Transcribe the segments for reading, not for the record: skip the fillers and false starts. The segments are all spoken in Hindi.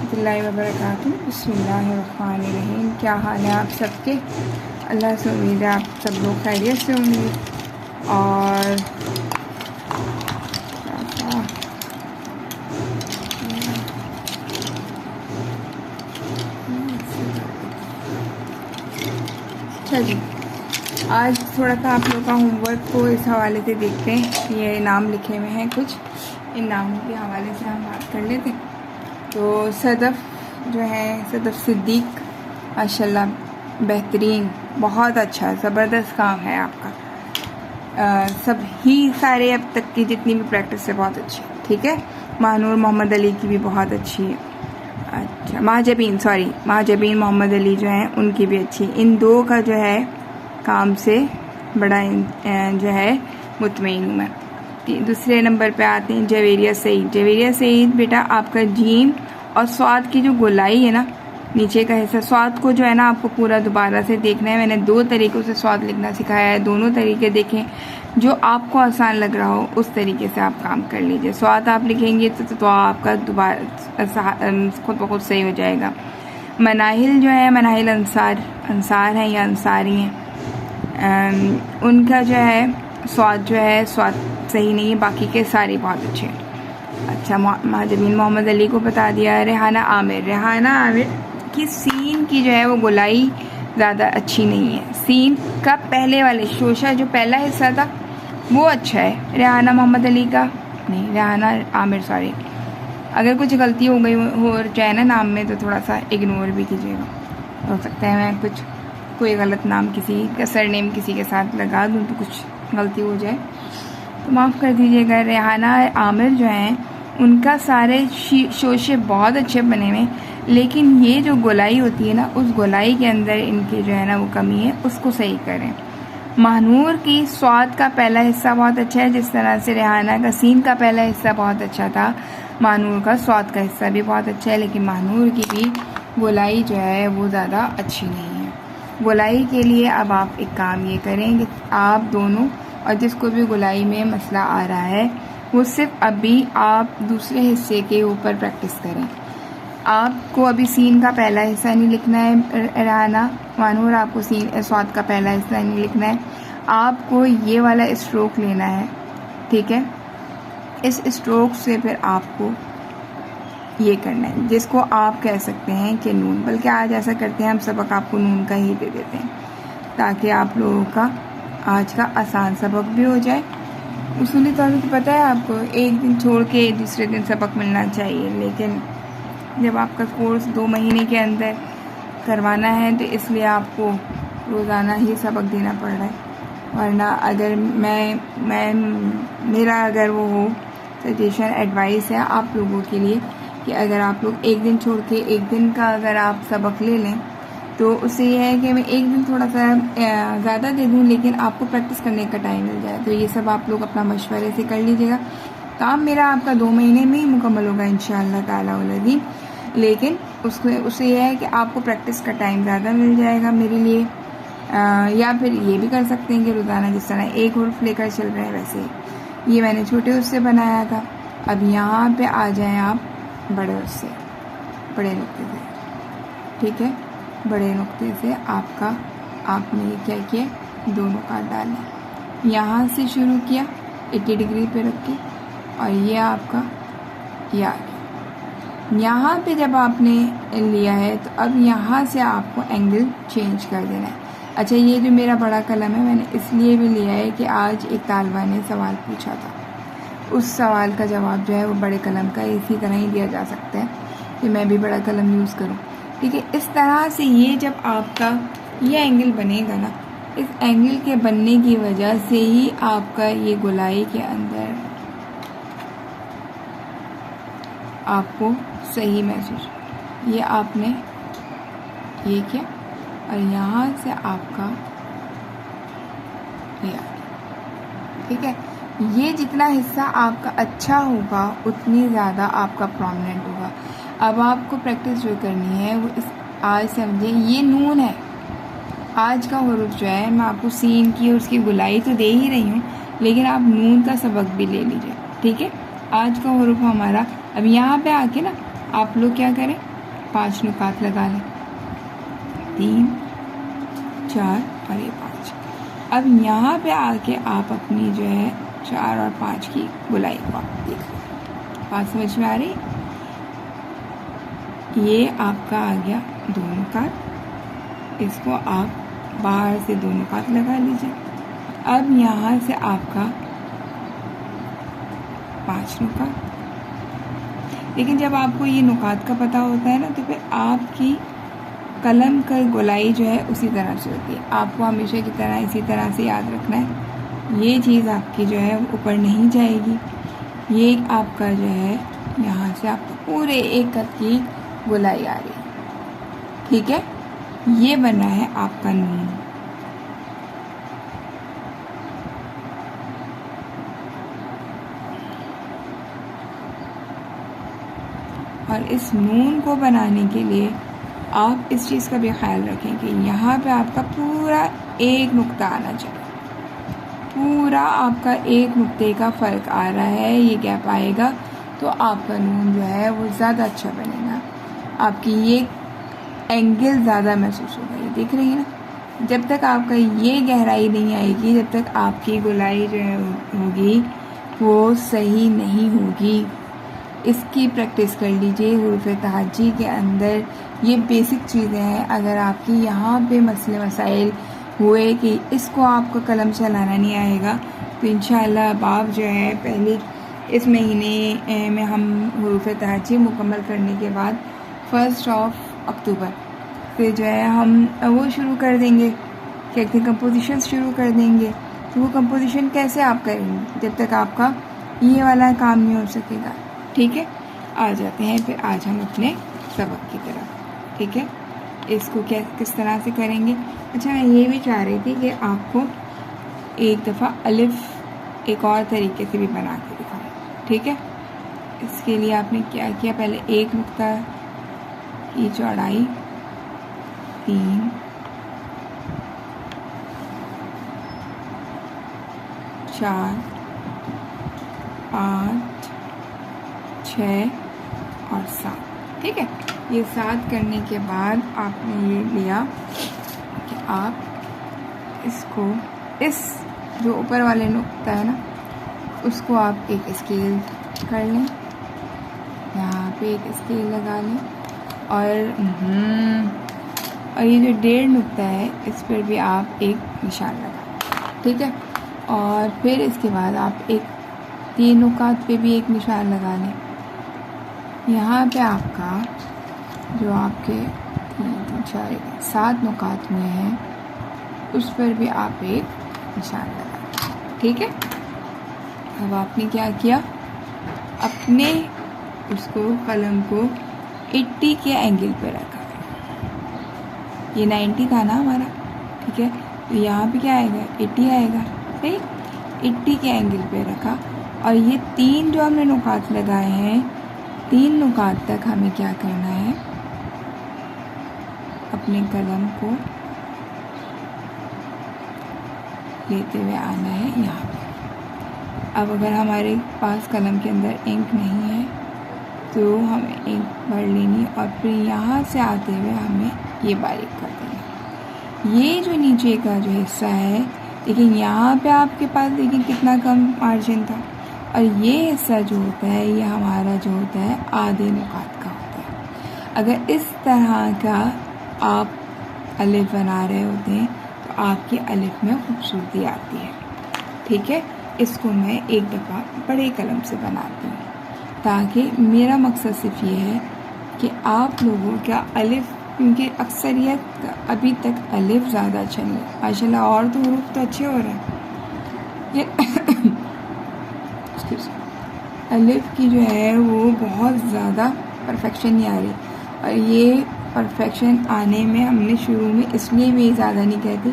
रहमतुल्लाहि व बरकातुहू। बिस्मिल्लाहिर्रहमानिर्रहीम। क्या हाल है आप सबके? अल्लाह से उम्मीद है आप सब लोग खैरियत से होंगे। और अच्छा जी, आज थोड़ा सा आप लोग का होमवर्क को इस हवाले से देखते हैं। ये नाम लिखे हुए हैं कुछ, इन नामों के हवाले से हम बात कर लेते हैं। तो सदफ़ जो है, सदफ़ सिद्दीक़, माशाल्लाह बेहतरीन, बहुत अच्छा ज़बरदस्त काम है आपका। सब ही सारे अब तक की जितनी भी प्रैक्टिस है बहुत अच्छी, ठीक है। महानूर मोहम्मद अली की भी बहुत अच्छी है। अच्छा, महाजबीन मोहम्मद अली जो हैं उनकी भी अच्छी। इन दो का जो है काम से बड़ा जो है मुतमईन हूँ मैं। दूसरे नंबर पे आते हैं जवेरिया सईद। जवेरिया सईद बेटा, आपका जीम और स्वाद की जो गोलाई है ना, नीचे का हिस्सा, स्वाद को जो है ना आपको पूरा दोबारा से देखना है। मैंने 2 तरीक़ों से स्वाद लिखना सिखाया है, दोनों तरीके देखें, जो आपको आसान लग रहा हो उस तरीके से आप काम कर लीजिए। स्वाद आप लिखेंगे तो आपका दोबारा खुद ब खुद सही हो जाएगा। मनाहिल जो है, मनाहिल अंसार हैं या अंसारी हैं, उनका जो है स्वाद सही नहीं है, बाकी के सारे बहुत अच्छे हैं। अच्छा, महाजबीन मोहम्मद अली को बता दिया। रेहाना आमिर की सीन की जो है वो गोलाई ज़्यादा अच्छी नहीं है। सीन का पहले वाले शोशा जो पहला हिस्सा था वो अच्छा है। रेहाना मोहम्मद अली का नहीं, रेहाना आमिर, सॉरी। अगर कुछ गलती हो गई हो जाए ना नाम में तो थोड़ा सा इग्नोर भी कीजिएगा। हो सकता है मैं कोई गलत नाम किसी का सरनेम किसी के साथ लगा दूँ तो कुछ गलती हो जाए तो माफ़ कर दीजिएगा। रेहाना आमिर जो हैं उनका सारे शोशे बहुत अच्छे बने हुए, लेकिन ये जो गोलाई होती है ना, उस गोलाई के अंदर इनकी जो है ना वो कमी है, उसको सही करें। महानूर की स्वाद का पहला हिस्सा बहुत अच्छा है, जिस तरह से रेहाना का सीन का पहला हिस्सा बहुत अच्छा था, महानूर का स्वाद का हिस्सा भी बहुत अच्छा है, लेकिन महानूर की भी गोलाई जो है वो ज़्यादा अच्छी नहीं है। गोलाई के लिए अब आप एक काम ये करें कि आप दोनों, और जिसको भी गोलाई में मसला आ रहा है वो सिर्फ अभी आप दूसरे हिस्से के ऊपर प्रैक्टिस करें। आपको अभी सीन का पहला हिस्सा नहीं लिखना है रेहाना, महानूर आपको स्वाद का पहला हिस्सा नहीं लिखना है। आपको ये वाला स्ट्रोक लेना है, ठीक है। इस स्ट्रोक से फिर आपको ये करना है, जिसको आप कह सकते हैं कि नून, बल्कि आज ऐसा करते हैं हम सबक आपको नून का ही दे देते हैं ताकि आप लोगों का आज का आसान सबक भी हो जाए। उसूली तौर पर पता है आपको, एक दिन छोड़ के दूसरे दिन सबक मिलना चाहिए, लेकिन जब आपका कोर्स 2 महीने के अंदर करवाना है तो इसलिए आपको रोज़ाना ही सबक देना पड़ रहा है। वरना अगर मेरा अगर वो हो सजेशन, एडवाइस है आप लोगों के लिए कि अगर आप लोग एक दिन छोड़ के एक दिन का अगर आप सबक ले लें तो उससे यह है कि मैं एक दिन थोड़ा सा ज़्यादा दे दूँ, लेकिन आपको प्रैक्टिस करने का टाइम मिल जाए। तो ये सब आप लोग अपना मशवरे से कर लीजिएगा। काम मेरा आपका 2 महीने में ही मुकम्मल होगा इंशाअल्लाह ताला वल अज़ीम, लेकिन उससे यह है कि आपको प्रैक्टिस का टाइम ज़्यादा मिल जाएगा मेरे लिए। या फिर ये भी कर सकते हैं कि रोज़ाना जिस तरह एक हुर्फ लेकर चल रहे हैं वैसे ये मैंने छोटे उससे बनाया था। अब यहाँ पे आ जाएं आप बड़े उससे, बड़े नुक्ते से, ठीक है। बड़े नुक्ते से आपने ये क्या किया, दोनों काट डाले, यहाँ से शुरू किया 80 डिग्री पे रख के, और ये आपका ये आ गया। यहाँ पे जब आपने लिया है तो अब यहाँ से आपको एंगल चेंज कर देना है। अच्छा, ये जो मेरा बड़ा कलम है मैंने इसलिए भी लिया है कि आज एक तालबा ने सवाल पूछा था, उस सवाल का जवाब जो है वो बड़े कलम का इसी तरह ही दिया जा सकता है कि मैं भी बड़ा कलम यूज़ करूं, ठीक है। इस तरह से ये जब आपका ये एंगल बनेगा ना, इस एंगल के बनने की वजह से ही आपका ये गोलाई के अंदर आपको सही महसूस, ये आपने ये किया और यहाँ से आपका ये आ गया, ठीक है। ये जितना हिस्सा आपका अच्छा होगा उतनी ज़्यादा आपका प्रोमिनेंट होगा। अब आपको प्रैक्टिस जो करनी है वो आज समझे, ये नून है। आज का हुरूफ जो है मैं आपको सीन की और उसकी गुलाई तो दे ही रही हूँ, लेकिन आप नून का सबक भी ले लीजिए, ठीक है। आज का हुरूफ हमारा, अब यहाँ पे आके ना आप लोग क्या करें, 5 नुकात लगा लें, 3 4 और ये 5। अब यहाँ पे आके आप अपनी जो है 4 और 5 की गोलाई को आप देख लें। बात समझ में आ रही? ये आपका आ गया 2 नुकात, इसको आप बाहर से 2 नुकात लगा लीजिए। अब यहाँ से आपका 5 नुकात। लेकिन जब आपको ये नुकात का पता होता है ना, तो फिर आपकी कलम का गोलाई जो है उसी तरह से होती है। आपको हमेशा की तरह इसी तरह से याद रखना है। ये चीज़ आपकी जो है ऊपर नहीं जाएगी। ये आपका जो है यहाँ से आपको पूरे एक कप की गोलाई आ रही है। ठीक है, ये बना है आपका नून। और इस नून को बनाने के लिए आप इस चीज़ का भी ख्याल रखें कि यहाँ पे आपका पूरा एक नुक्ता आना चाहिए। पूरा आपका एक नुक्ते का फ़र्क आ रहा है, ये गैप आएगा तो आपका नून जो है वो ज़्यादा अच्छा बनेगा। आपकी ये एंगल ज़्यादा महसूस होगा। ये देख रही है ना, जब तक आपका ये गहराई नहीं आएगी, जब तक आपकी गोलाई जो है होगी वो सही नहीं होगी। इसकी प्रैक्टिस कर लीजिए। हुरूफ तहज्जी के अंदर ये बेसिक चीज़ें हैं। अगर आपकी यहाँ पे मसले मसाइल हुए कि इसको आपको कलम चलाना नहीं आएगा, तो इंशाअल्लाह अब आप जो है पहले इस महीने में हम हुरूफ तहज्जी मुकम्मल करने के बाद 1 अक्टूबर फिर जो है हम वो शुरू कर देंगे, क्या कहते हैं, कंपोजिशन शुरू कर देंगे। तो वो कंपोजिशन कैसे आप करेंगे जब तक आपका ये वाला काम नहीं हो सकेगा। ठीक है, आ जाते हैं फिर आज हम अपने सबक की तरफ। ठीक है, इसको क्या किस तरह से करेंगे। अच्छा, मैं ये भी चाह रही थी कि आपको एक दफ़ा अलिफ एक और तरीके से भी बना के दिखाऊं। ठीक है, इसके लिए आपने क्या किया, पहले एक नुक्ता की चौड़ाई 3 4 5 6 और 7। ठीक है, ये 7 करने के बाद आपने ये लिया कि आप इसको इस जो ऊपर वाले नुक्ता है ना, उसको आप एक स्केल कर लें, यहाँ पे एक स्केल लगा लें और ये जो 1.5 नुक्ता है इस पर भी आप एक निशान लगाएं। ठीक है, और फिर इसके बाद आप एक 3 नुकात पे भी एक निशान लगा लें। यहाँ पे आपका जो आपके 3 4 7 नुकात हुए हैं उस पर भी आप एक निशान लगाएं। ठीक है, अब आपने क्या किया, अपने उसको कलम को 80 के एंगल पे रखा। ये 90 था ना हमारा, ठीक है, तो यहाँ पे क्या आएगा, 80 आएगा। सही, 80 के एंगल पे रखा। और ये 3 जो हमने नुकात लगाए हैं, 3 नुकात तक हमें क्या करना है, अपने कलम को लेते हुए आना है यहाँ पे। अब अगर हमारे पास कलम के अंदर इंक नहीं है तो हमें इंक भर लेनी और फिर यहाँ से आते हुए हमें ये बारीक कर देना। ये जो नीचे का जो हिस्सा है, लेकिन यहाँ पे आपके पास देखिए कितना कम मार्जिन था, और ये हिस्सा जो होता है ये हमारा जो होता है आधे नुकात का होता है। अगर इस तरह का आप अलिफ बना रहे होते हैं तो आपकी अलिफ में खूबसूरती आती है। ठीक है, इसको मैं एक दफ़ा बड़े कलम से बनाती हूँ ताकि मेरा मकसद सिर्फ ये है कि आप लोगों का अलिफ, क्योंकि अक्सरियत अभी तक अलिफ ज़्यादा अच्छा नहीं है माशाल्लाह, और तो हुरूफ तो अच्छे हो रहे हैं, ये अलिफ की जो है वो बहुत ज़्यादा परफेक्शन नहीं आ रही। और ये परफेक्शन आने में हमने शुरू में इसलिए भी ज़्यादा नहीं कहते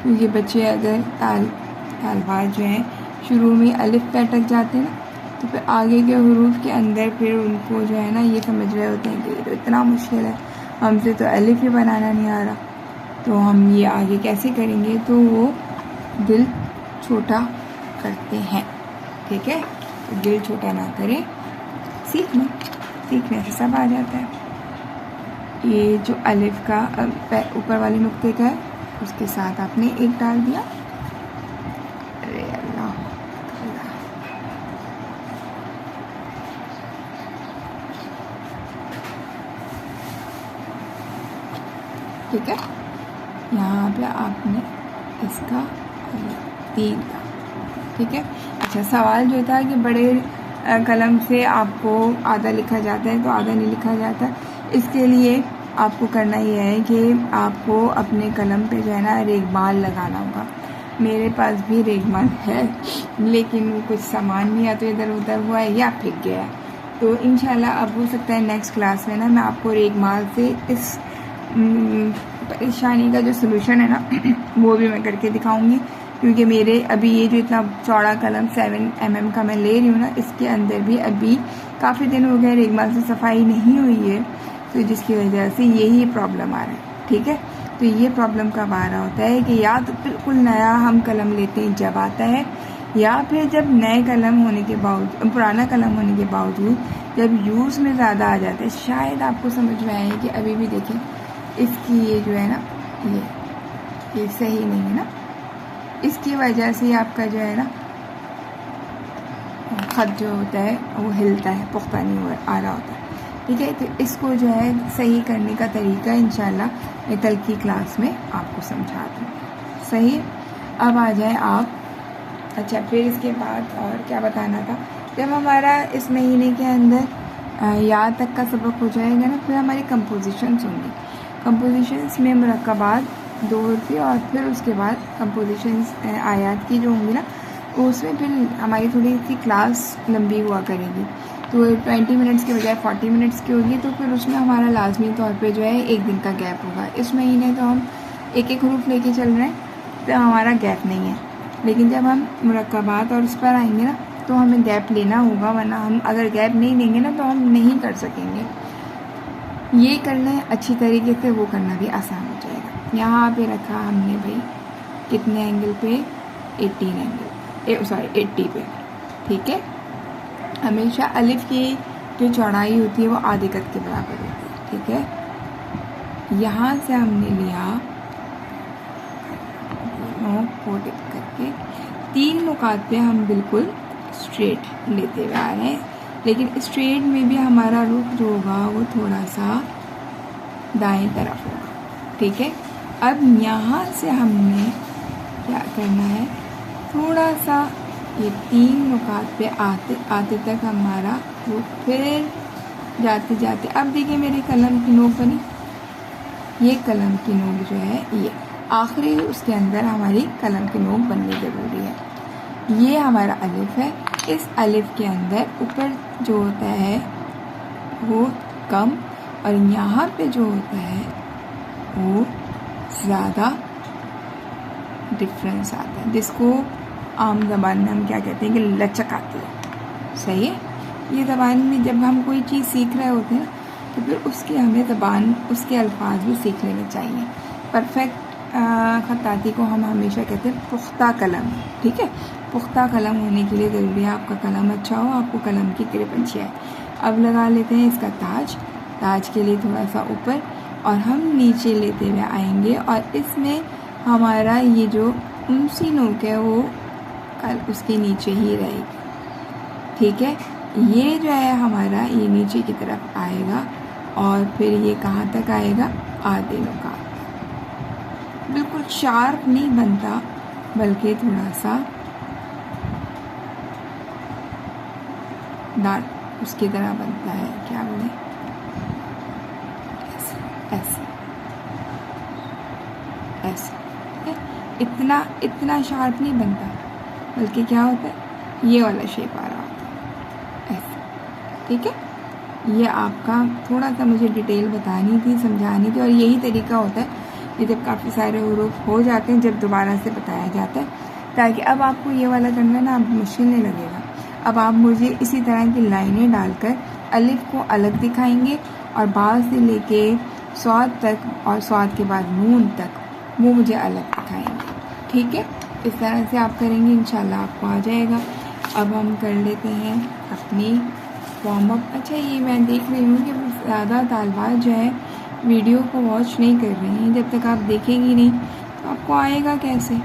क्योंकि बच्चे अगर तालबाज जो हैं शुरू में अलिफ पे अटक जाते हैं ना, तो फिर आगे के हुरूफ के अंदर फिर उनको जो है ना ये समझ रहे होते हैं कि ये तो इतना मुश्किल है, हमसे तो अलिफ ही बनाना नहीं आ रहा, तो हम ये आगे कैसे करेंगे, तो वो दिल छोटा करते हैं। ठीक है, तो दिल छोटा ना करें, सीखने से सब आ जाता है। ये जो अलिफ का ऊपर वाले नुक्ते का है उसके साथ आपने एक डाल दिया। अरे अल्लाह, ठीक है। यहाँ पे आपने इसका 3 का, ठीक है। अच्छा, सवाल जो था कि बड़े कलम से आपको आधा लिखा जाता है तो आधा नहीं लिखा जाता। इसके लिए आपको करना यह है कि आपको अपने कलम पे जो है ना रेगमाल लगाना होगा। मेरे पास भी रेगमाल है, लेकिन वो कुछ सामान भी या तो इधर उधर हुआ है या फिक गया है। तो इंशाल्लाह अब हो सकता है नेक्स्ट क्लास में ना मैं आपको रेगमाल से इस परेशानी का जो सलूशन है ना वो भी मैं करके दिखाऊंगी, क्योंकि मेरे अभी ये जो इतना चौड़ा कलम 7 mm का मैं ले रही हूँ ना, इसके अंदर भी अभी काफ़ी दिन हो गए रेगमाल से सफाई नहीं हुई है, तो जिसकी वजह से यही प्रॉब्लम आ रहा है, ठीक है। तो ये प्रॉब्लम कब आ रहा होता है कि या तो बिल्कुल नया हम कलम लेते हैं जब आता है, या फिर जब नए कलम होने के बावजूद, पुराना कलम होने के बावजूद जब यूज़ में ज़्यादा आ जाता है। शायद आपको समझ में आए कि अभी भी देखें इसकी ये जो है ना ये सही नहीं है ना, इसकी वजह से आपका जो है ना ख़त जो होता है वो हिलता है, पुख्ता नहीं आ रहा होता है, ठीक है। तो इसको जो है सही करने का तरीका इंशाल्लाह मैं कल की क्लास में आपको समझा दूँगी, सही है। अब आ जाए आप, अच्छा फिर इसके बाद और क्या बताना था, जब हमारा इस महीने के अंदर या तक का सबक हो जाएगा ना, फिर हमारी कंपोजिशंस होंगी। कंपोजिशंस में मुरक्कबात 2 होती और फिर उसके बाद कंपोजिशंस आयात की जो होंगी ना, उसमें फिर हमारी थोड़ी सी क्लास लंबी हुआ करेगी। तो 20 मिनट्स के बजाय 40 मिनट्स की होगी, तो फिर उसमें हमारा लाजमी तौर पे जो है 1 दिन का गैप होगा। इस महीने तो हम एक हरूफ लेके चल रहे हैं तो हमारा गैप नहीं है, लेकिन जब हम मुरक्कबात और उस पर आएंगे ना तो हमें गैप लेना होगा, वरना हम अगर गैप नहीं लेंगे ना तो हम नहीं कर सकेंगे। ये कर लें अच्छी तरीके से, वो करना भी आसान हो जाएगा। यहाँ पे रखा हमने भाई कितने एंगल पे, 18 एंगल, सॉरी 80 पे, ठीक है। हमेशा अलिफ की जो चौड़ाई होती है वो आधे कद के बराबर होती है, ठीक है। यहाँ से हमने लिया को टिप करके 3 नुकात पे हम बिल्कुल स्ट्रेट लेते हुए आ रहे हैं, लेकिन स्ट्रेट में भी हमारा रुख जो होगा वो थोड़ा सा दाएं तरफ होगा, ठीक है। अब यहाँ से हमने क्या करना है, थोड़ा सा ये 3 नुकात पे आते आते तक हमारा रुख, फिर जाते जाते अब देखिए मेरी कलम की नोक बनी, ये कलम की नोक जो है ये आखिरी, उसके अंदर हमारी कलम की नोक बननी ज़रूरी है। ये हमारा अलिफ है, इस अलिफ के अंदर ऊपर जो होता है वो कम और यहाँ पे जो होता है वो ज़्यादा डिफरेंस आता है, जिसको आम ज़बान में हम क्या कहते हैं कि लचक आती है, सही है। ये ज़बान में जब हम कोई चीज़ सीख रहे होते हैं तो फिर उसकी हमें ज़बान, उसके अल्फाज भी सीख लेने चाहिए। परफेक्ट खत्ताती को हम हमेशा कहते हैं पुख्ता कलम, ठीक है। पुख्ता कलम होने के लिए ज़रूरी है आपका कलम अच्छा हो, आपको कलम की ग्रिप अच्छी है। अब लगा लेते हैं इसका ताज, ताज के लिए थोड़ा सा ऊपर और हम नीचे लेते हुए आएंगे और इसमें हमारा ये जो ऊंची नोक है वो कल उसके नीचे ही रहेगी, ठीक है। ये जो है हमारा ये नीचे की तरफ आएगा और फिर ये कहाँ तक आएगा, आधे नुकात। बिल्कुल शार्प नहीं बनता बल्कि थोड़ा सा डार्क उसकी तरह बनता है, क्या बोले, ऐसे ऐसे, इतना शार्प नहीं बनता बल्कि क्या होता है ये वाला शेप आ रहा होता है ऐसे, ठीक है। ये आपका थोड़ा सा मुझे डिटेल बतानी थी, समझानी थी, और यही तरीका होता है ये जब काफ़ी सारे हुरूफ हो जाते हैं जब दोबारा से बताया जाता है, ताकि अब आपको ये वाला करना ना अब मुश्किल नहीं लगेगा। अब आप मुझे इसी तरह की लाइनें डालकर अलिफ को अलग दिखाएंगे और बाल से लेके स्वाद तक और स्वाद के बाद नून तक वो मुझे अलग दिखाएंगे, ठीक है। इस तरह से आप करेंगे, इंशाल्लाह आपको आ जाएगा। अब हम कर लेते हैं अपनी वार्म अप। अच्छा, ये मैं देख रही हूँ कि ज़्यादा तालबात जो है वीडियो को वॉच नहीं कर रही हैं, जब तक आप देखेंगी नहीं तो आपको आएगा कैसे?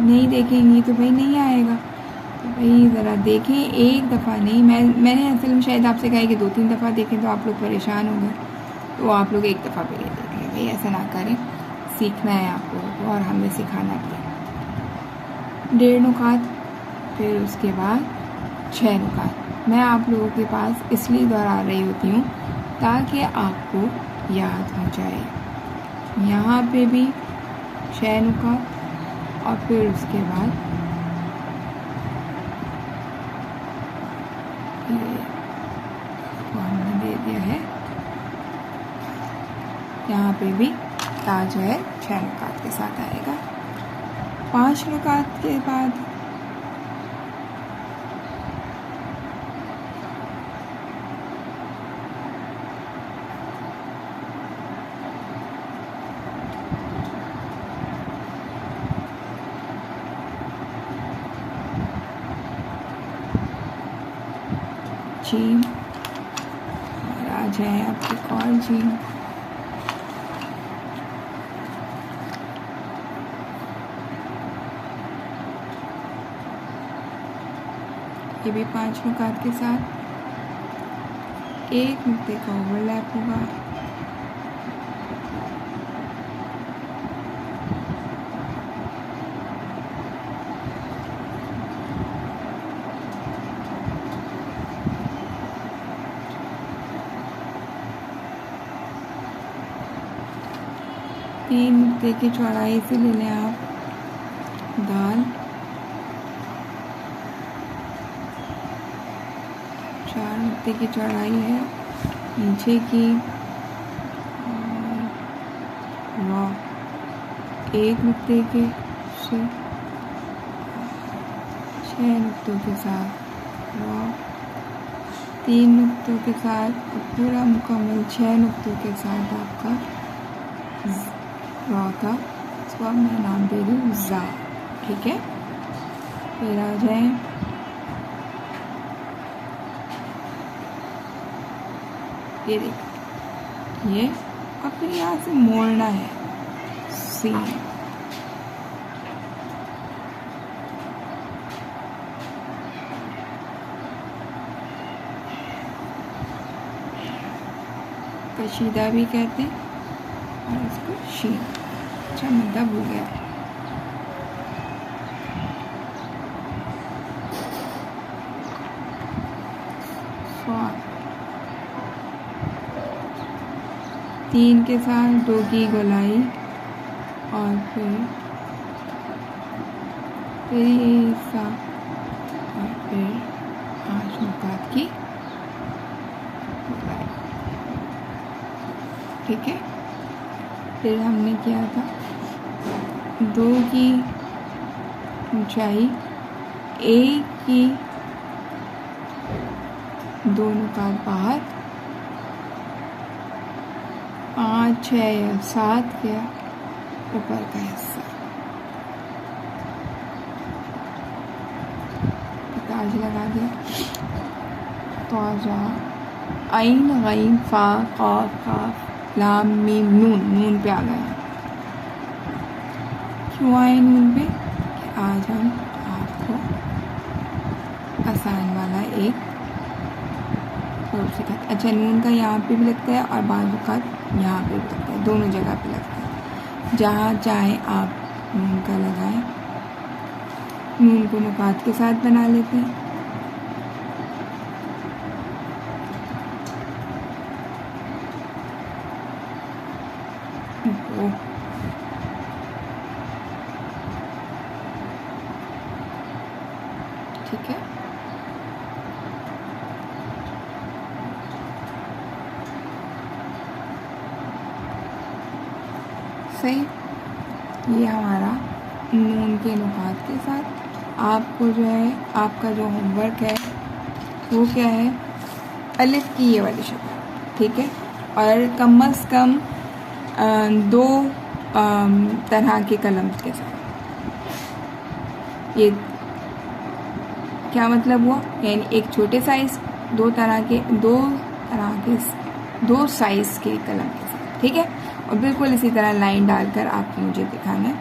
नहीं देखेंगी तो भाई नहीं आएगा। तो भाई ज़रा देखें, एक दफ़ा नहीं। मैंने असल में शायद आपसे कहा है कि 2-3 दफ़ा देखें तो आप लोग परेशान हो गए, तो आप लोग एक दफ़ा पहले देख लें। भाई ऐसा ना करें, सीखना है आप लोगों को और हमें सिखाना भी है। 1.5 नुकात, फिर उसके बाद 6 नुकात। मैं आप लोगों के पास इसलिए दोहरा रही होती हूँ ताकि आपको याद हो जाए। यहाँ पे भी 6 नुकात और फिर उसके बाद ये हमने दे दिया है, यहाँ पे भी ताज है 6 नुकात के साथ आएगा। 5 नुकात के बाद जीम और आ जाए आपकी कॉल जीम। ये भी 5 नुकात के साथ एक नुक्ते का ओवरलैप होगा। तीन नुक्ते की चौड़ाई से ले लें आप दाल। 4 नुक्ते की चौड़ाई है नीचे की, रॉ 1 नुक्ते के से 6 नुक्तों के साथ रॉ, 3 नुक्तों के साथ पूरा मुकम्मल 6 नुक्तों के साथ आपका रॉ का, इसको मैं नाम दे दूँ ज़ा। ठीक है, फिर आ जाए ये देख, ये और फिर यहाँ से मोड़ना है सी। कशीदा भी कहते हैं और इसको शीन। अच्छा मद्दा भूल गया। स्वाद 3 के साथ 2 की गोलाई और फिर ये हिस्सा और फिर 5 नुकात की गोलाई। ठीक है, फिर हमने किया था 2 की ऊंचाई, 1 की 2 नुकात बाहर, 5, 6 या 7 के ऊपर का हिस्सा। ताज लगा दिया। तौजा, आइन गईन फा काफ काफ लाम मीम नून, नून पे आ गया। क्यों आए नून पे? कि आज हम आपको आसान वाला एक और सिखाते। अच्छा, नून का यहाँ पे भी लगता है और बाज़ वक़्त यहाँ पे भी लगता है, दोनों जगह पे लगता है। जहाँ चाहे आप नून का लगाएं। नून को नुकात के साथ बना लेते हैं। ठीक है, सही। ये हमारा नून के नुकात के साथ। आपको जो है, आपका जो होमवर्क है वो क्या है? अलिफ की ये वाली शक्ल। ठीक है, और कम अज़ कम 2 तरह के कलम के साथ। ये क्या मतलब हुआ? यानी एक छोटे साइज़, 2 साइज़ के कलम के साथ। ठीक है। और बिल्कुल इसी तरह लाइन डालकर आपको मुझे दिखाना है,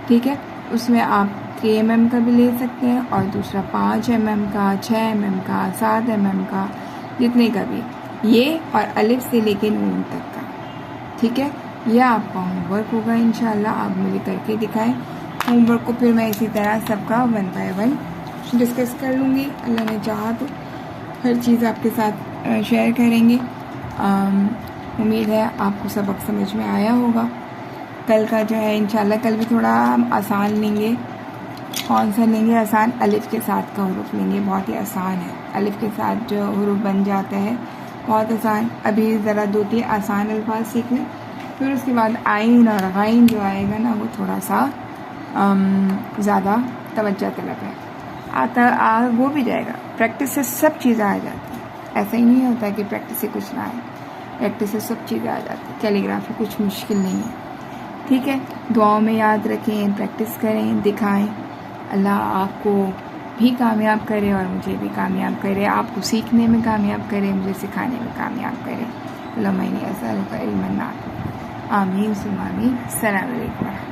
ठीक है। उसमें आप 3 mm का भी ले सकते हैं और दूसरा 5 mm का, 6 mm का, 7 mm का, जितने का भी, ये और अलिफ से लेके नून तक का, ठीक है। यह आपका होमवर्क होगा इंशाल्लाह, आप मुझे करके दिखाएं। होमवर्क को फिर मैं इसी तरह सबका 1 by 1 डिस्कस कर लूँगी, अल्लाह ने चाहा तो हर चीज़ आपके साथ शेयर करेंगे। उम्मीद है आपको सबक समझ में आया होगा। कल का जो है इंशाल्लाह कल भी थोड़ा हम आसान लेंगे। कौन सा लेंगे? आसान, अलिफ के साथ का हुरूफ लेंगे, बहुत ही आसान है। अलिफ के साथ जो हुरूफ बन जाता है बहुत आसान। अभी ज़रा 2-3 आसान अल्फाज सीख लें, फिर उसके बाद आइन और गाइन जो आएगा ना वो थोड़ा सा ज़्यादा तवज्जो तलब है। वो भी जाएगा। प्रैक्टिस से सब चीज़ें आ जाती हैं। ऐसा ही नहीं होता कि प्रैक्टिस से कुछ ना आए, प्रैक्टिस से सब चीज़ें आ जाती हैं। कैलीग्राफी कुछ मुश्किल नहीं है, ठीक है। दुआओं में याद रखें, प्रैक्टिस करें, दिखाएं। अल्लाह आपको भी कामयाब करे और मुझे भी कामयाब करे, आपको सीखने में कामयाब करे, मुझे सिखाने में कामयाब करे। अल्लाहुम्मा इन्नी अस्अलुका इल्मन नाफ़िअ। आमीन सुम्मा आमीन। अस्सलामु अलैकुम।